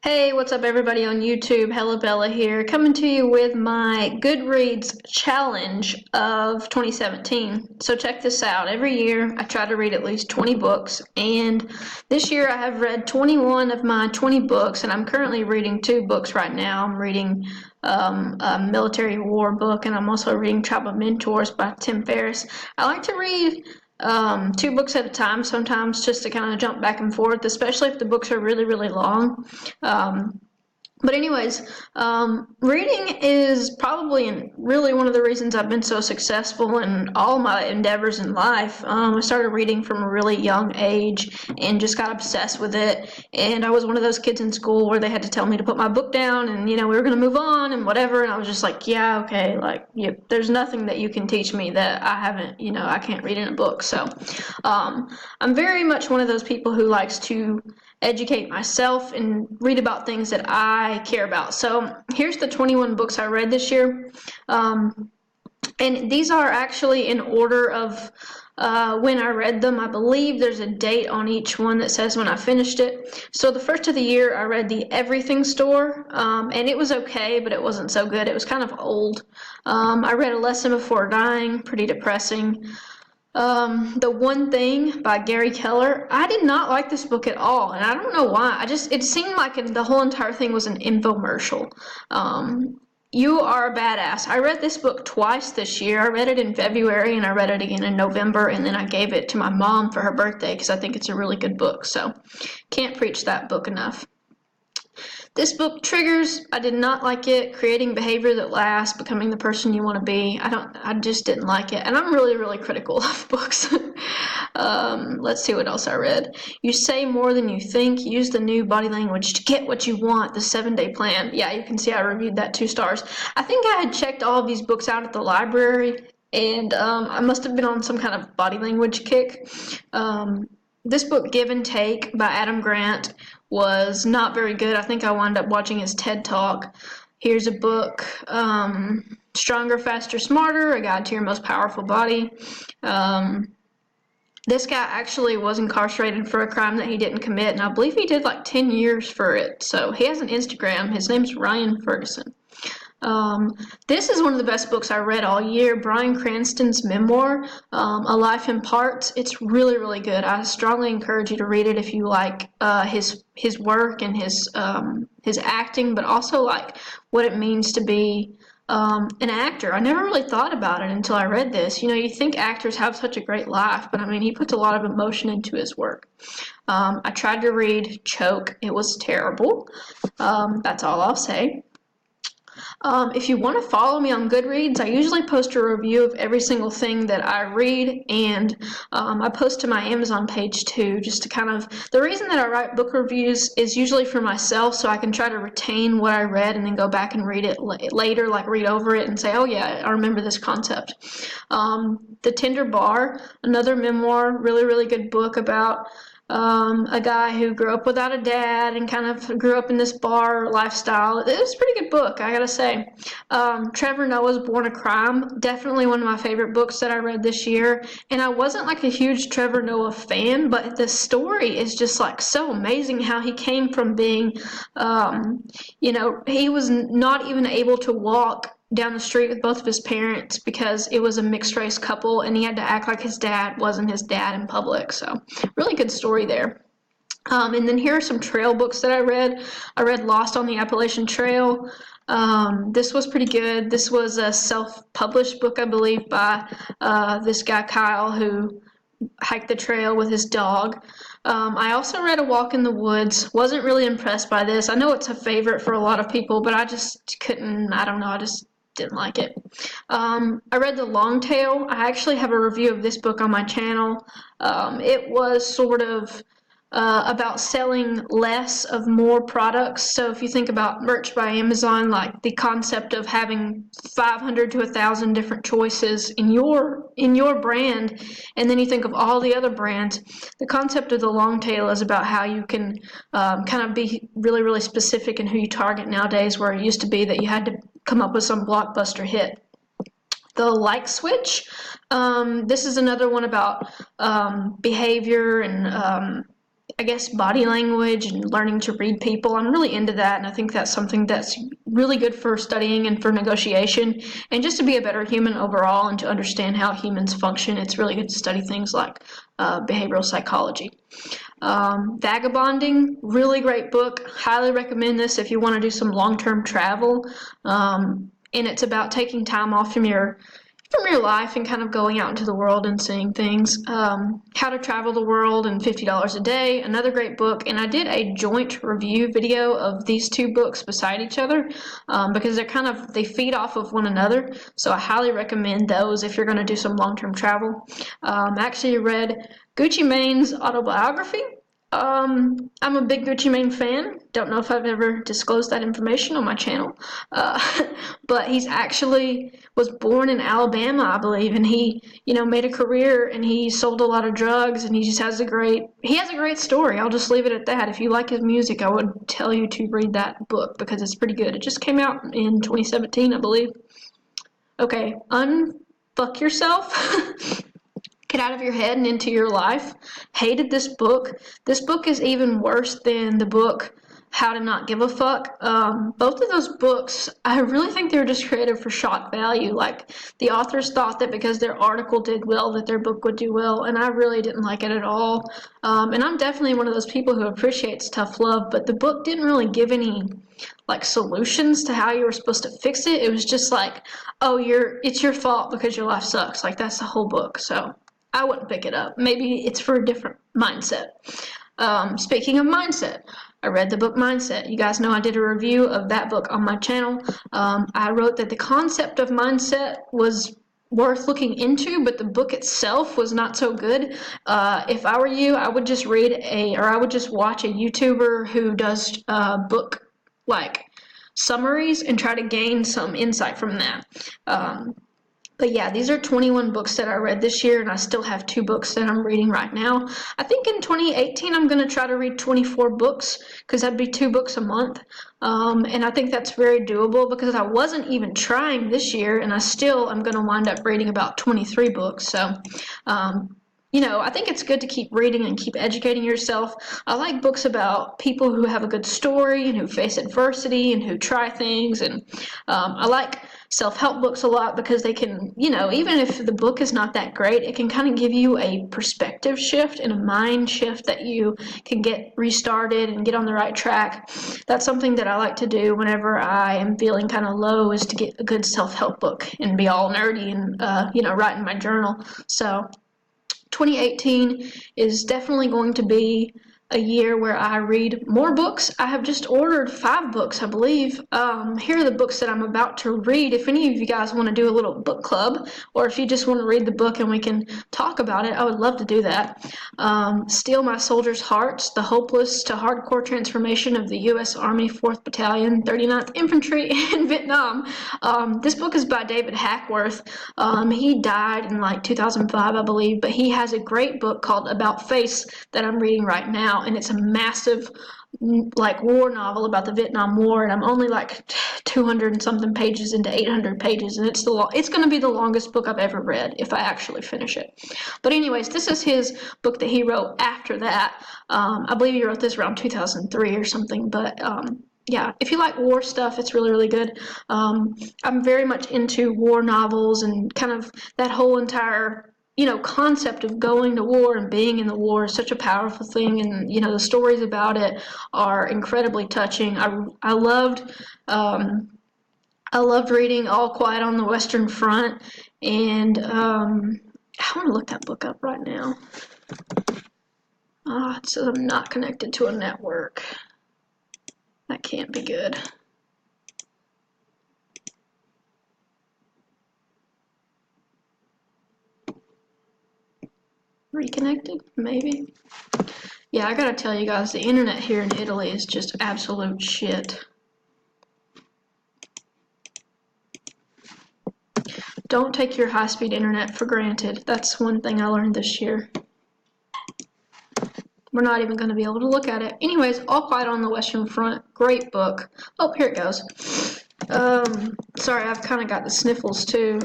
Hey, what's up everybody on YouTube? Hella Bella here, coming to you with my Goodreads challenge of 2017. So check this out. Every year I try to read at least 20 books, and this year I have read 21 of my 20 books, and I'm currently reading two books right now. I'm reading a military war book, and I'm also reading Tribe of Mentors by Tim Ferriss. I like to read two books at a time sometimes, just to kind of jump back and forth, especially if the books are really, really long. Um, but anyways, reading is probably really one of the reasons I've been so successful in all my endeavors in life. I started reading from a really young age and just got obsessed with it. And I was one of those kids in school where they had to tell me to put my book down and, we were going to move on and whatever. And I was just like, yeah, okay, like, there's nothing that you can teach me that I haven't, I can't read in a book. So I'm very much one of those people who likes to educate myself and read about things that I care about. So here's the 21 books I read this year. And these are actually in order of when I read them. I believe there's a date on each one that says when I finished it. So the first of the year I read The Everything Store, and it was okay, but it wasn't so good. It was kind of old. I read A Lesson Before Dying, pretty depressing. The One Thing by Gary Keller. I did not like this book at all, and I don't know why. It seemed like the whole entire thing was an infomercial. You Are a Badass. I read this book twice this year. I read it in February and I read it again in November, and then I gave it to my mom for her birthday because I think it's a really good book. So can't preach that book enough. This book, Triggers, I did not like it. Creating Behavior That Lasts, Becoming the Person You Want to Be. I just didn't like it. And I'm really, really critical of books. Let's see what else I read. You Say More Than You Think. Use the New Body Language to Get What You Want. The 7-Day Plan. Yeah, you can see I reviewed that 2 stars. I think I had checked all of these books out at the library, and I must have been on some kind of body language kick. This book, Give and Take by Adam Grant, was not very good. I think I wound up watching his TED Talk. Here's a book, Stronger, Faster, Smarter, A Guide to Your Most Powerful Body. This guy actually was incarcerated for a crime that he didn't commit, and I believe he did like 10 years for it. So he has an Instagram. His name's Ryan Ferguson. This is one of the best books I read all year, Bryan Cranston's memoir, A Life in Parts. It's really, really good. I strongly encourage you to read it if you like his work and his acting, but also like what it means to be an actor. I never really thought about it until I read this. You think actors have such a great life, but I mean, he puts a lot of emotion into his work. I tried to read Choke. It was terrible. That's all I'll say. If you want to follow me on Goodreads, I usually post a review of every single thing that I read, and I post to my Amazon page too, just to the reason that I write book reviews is usually for myself, so I can try to retain what I read and then go back and read it later, like read over it and say, oh yeah, I remember this concept. The Tender Bar, another memoir, really, really good book about a guy who grew up without a dad and kind of grew up in this bar lifestyle. It was a pretty good book, I gotta say. Trevor Noah's Born a Crime, definitely one of my favorite books that I read this year. And I wasn't like a huge Trevor Noah fan, but the story is just like so amazing how he came from being, he was not even able to walk down the street with both of his parents because it was a mixed race couple, and he had to act like his dad wasn't his dad in public. So really good story there. And then here are some trail books that I read. I read Lost on the Appalachian Trail. This was pretty good. This was a self-published book, I believe, by this guy Kyle, who hiked the trail with his dog. I also read A Walk in the Woods. Wasn't really impressed by this. I know it's a favorite for a lot of people, but I just couldn't, I don't know, I just didn't like it. I read The Long Tail. I actually have a review of this book on my channel. It was sort of about selling less of more products. So if you think about merch by Amazon, like the concept of having 500 to 1,000 different choices in your brand, and then you think of all the other brands, the concept of the long tail is about how you can kind of be really, really specific in who you target nowadays, where it used to be that you had to come up with some blockbuster hit. The Like Switch. This is another one about behavior and I guess, body language and learning to read people. I'm really into that, and I think that's something that's really good for studying and for negotiation, and just to be a better human overall and to understand how humans function. It's really good to study things like behavioral psychology. Vagabonding, really great book. Highly recommend this if you want to do some long-term travel. And it's about taking time off from your life and kind of going out into the world and seeing things. How to Travel the World and $50 a Day, another great book. And I did a joint review video of these two books beside each other because they feed off of one another. So I highly recommend those if you're going to do some long-term travel. I actually read Gucci Mane's autobiography. I'm a big Gucci Mane fan. Don't know if I've ever disclosed that information on my channel. But he's actually was born in Alabama, I believe, and he, made a career, and he sold a lot of drugs, and he just has a great story. I'll just leave it at that. If you like his music, I would tell you to read that book because it's pretty good. It just came out in 2017, I believe. Okay, unfuck yourself. Get out of your head and into your life. Hated this book. This book is even worse than the book How to Not Give a Fuck. Both of those books, I really think they were just created for shock value. Like, the authors thought that because their article did well, that their book would do well, and I really didn't like it at all. And I'm definitely one of those people who appreciates tough love, but the book didn't really give any solutions to how you were supposed to fix it. It was just like, oh, it's your fault because your life sucks. Like, that's the whole book. So I wouldn't pick it up. Maybe it's for a different mindset. Speaking of mindset, I read the book Mindset. You guys know I did a review of that book on my channel. I wrote that the concept of mindset was worth looking into, but the book itself was not so good. If I were you, I would just I would just watch a YouTuber who does book summaries and try to gain some insight from that. But yeah, these are 21 books that I read this year, and I still have 2 books that I'm reading right now. I think in 2018 I'm going to try to read 24 books because that'd be 2 books a month. And I think that's very doable because I wasn't even trying this year, and I still am going to wind up reading about 23 books. So, I think it's good to keep reading and keep educating yourself. I like books about people who have a good story and who face adversity and who try things. And I like self-help books a lot because they can, even if the book is not that great, it can kind of give you a perspective shift and a mind shift that you can get restarted and get on the right track. That's something that I like to do whenever I am feeling kind of low, is to get a good self-help book and be all nerdy and, write in my journal. So 2018 is definitely going to be a year where I read more books. I have just ordered 5 books, I believe. Here are the books that I'm about to read. If any of you guys want to do a little book club, or if you just want to read the book and we can talk about it, I would love to do that. Steal My Soldiers' Hearts, The Hopeless to Hardcore Transformation of the U.S. Army 4th Battalion, 39th Infantry in Vietnam. This book is by David Hackworth. He died in 2005, I believe, but he has a great book called About Face that I'm reading right now. And it's a massive war novel about the Vietnam War, and I'm only 200 and something pages into 800 pages, and it's going to be the longest book I've ever read if I actually finish it. But anyways, this is his book that he wrote after that. I believe he wrote this around 2003 or something, but yeah, if you like war stuff, it's really, really good. I'm very much into war novels and kind of that whole entire concept of going to war and being in the war is such a powerful thing, and the stories about it are incredibly touching. I loved reading All Quiet on the Western Front, and I want to look that book up right now. It says I'm not connected to a network. That can't be good. Reconnected, maybe. Yeah, I gotta tell you guys, the internet here in Italy is just absolute shit. Don't take your high-speed internet for granted. That's one thing I learned this year. We're not even going to be able to look at it. Anyways, All Quiet on the Western Front. Great book. Oh, here it goes. Sorry, I've kind of got the sniffles too.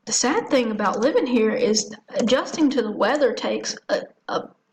The sad thing about living here is adjusting to the weather takes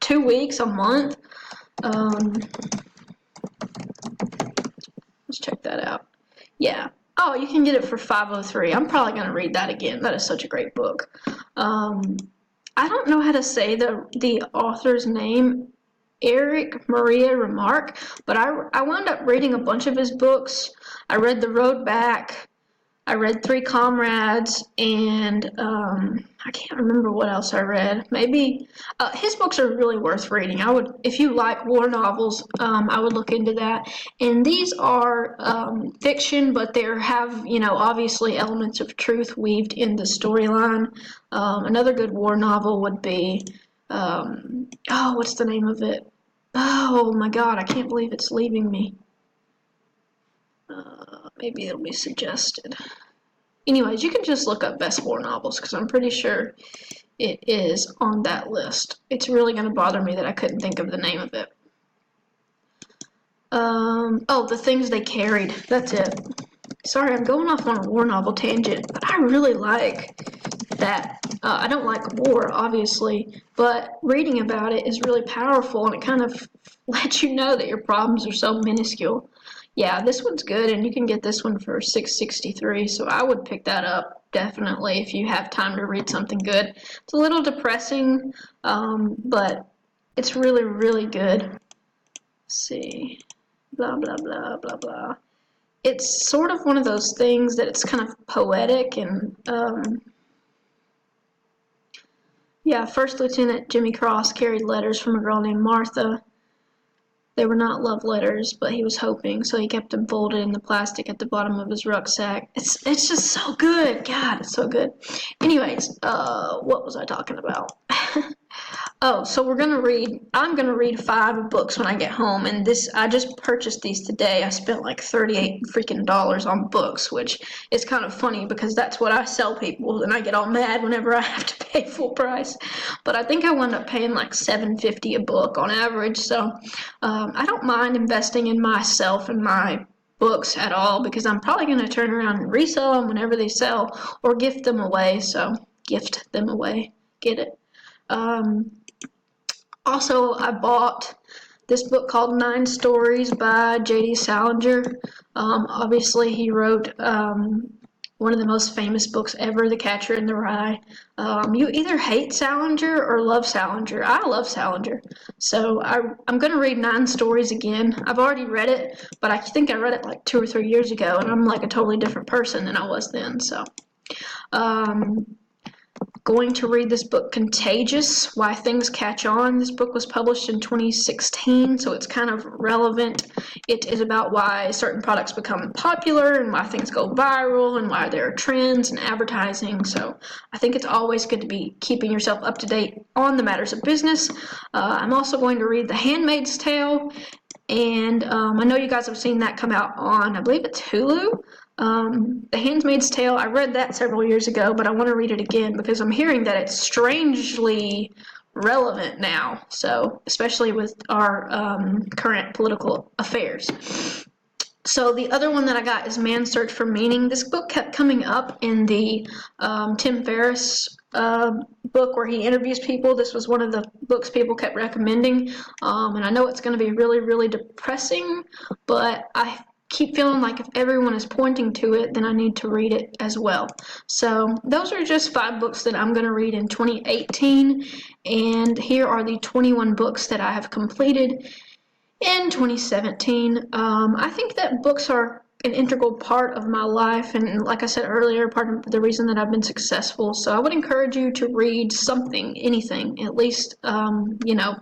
2 weeks, a month. Let's check that out. Yeah. Oh, you can get it for $5.03. I'm probably going to read that again. That is such a great book. I don't know how to say the author's name, Eric Maria Remarque, but I wound up reading a bunch of his books. I read The Road Back. I read Three Comrades, and I can't remember what else I read. Maybe his books are really worth reading. I would, if you like war novels, I would look into that. And these are fiction, but they have, you know, obviously elements of truth weaved in the storyline. Another good war novel would be, oh, what's the name of it? Oh my God, I can't believe it's leaving me. Maybe it'll be suggested. Anyways, you can just look up best war novels because I'm pretty sure it is on that list. It's really going to bother me that I couldn't think of the name of it. Oh, The Things They Carried. That's it. Sorry, I'm going off on a war novel tangent, but I really like that. I don't like war, obviously, but reading about it is really powerful, and it kind of lets you know that your problems are so minuscule. Yeah, this one's good, and you can get this one for $6.63, so I would pick that up, definitely, if you have time to read something good. It's a little depressing, but it's really, really good. Let's see. Blah, blah, blah, blah, blah. It's sort of one of those things that it's kind of poetic, and, yeah, First Lieutenant Jimmy Cross carried letters from a girl named Martha. They were not love letters, but he was hoping, so he kept them folded in the plastic at the bottom of his rucksack. It's just so good. God, it's so good. Anyways, what was I talking about? Oh, so I'm gonna read 5 books when I get home, and I just purchased these today. I spent like $38 freaking on books, which is kind of funny because that's what I sell people, and I get all mad whenever I have to pay full price. But I think I wound up paying like $7.50 a book on average, so I don't mind investing in myself and my books at all because I'm probably going to turn around and resell them whenever they sell or gift them away, so gift them away. Get it? Also, I bought this book called 9 Stories by J.D. Salinger. Obviously, he wrote one of the most famous books ever, The Catcher in the Rye. You either hate Salinger or love Salinger. I love Salinger. So I'm going to read 9 Stories again. I've already read it, but I think I read it like 2 or 3 years ago, and I'm like a totally different person than I was then. So, going to read this book, Contagious, Why Things Catch On. This book was published in 2016, so it's kind of relevant. It is about why certain products become popular and why things go viral and why there are trends and advertising. So I think it's always good to be keeping yourself up to date on the matters of business. I'm also going to read The Handmaid's Tale, and I know you guys have seen that come out on, I believe it's Hulu. The Handmaid's Tale, I read that several years ago, but I want to read it again because I'm hearing that it's strangely relevant now, so especially with our current political affairs. So the other one that I got is Man's Search for Meaning. This book kept coming up in the Tim Ferriss book where he interviews people. This was one of the books people kept recommending, and I know it's going to be really, really depressing, but I keep feeling like if everyone is pointing to it, then I need to read it as well. So those are just 5 books that I'm going to read in 2018, and here are the 21 books that I have completed in 2017. I think that books are an integral part of my life, and like I said earlier, part of the reason that I've been successful. So I would encourage you to read something, anything, at least, you know,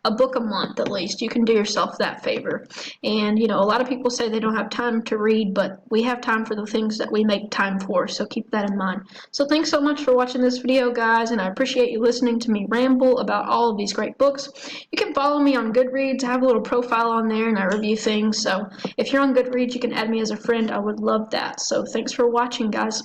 a book a month at least. You can do yourself that favor. And you know, a lot of people say they don't have time to read, but we have time for the things that we make time for, so keep that in mind. So thanks so much for watching this video, guys, and I appreciate you listening to me ramble about all of these great books. You can follow me on Goodreads. I have a little profile on there and I review things, so if you're on Goodreads, you can add me as a friend. I would love that. So thanks for watching, guys.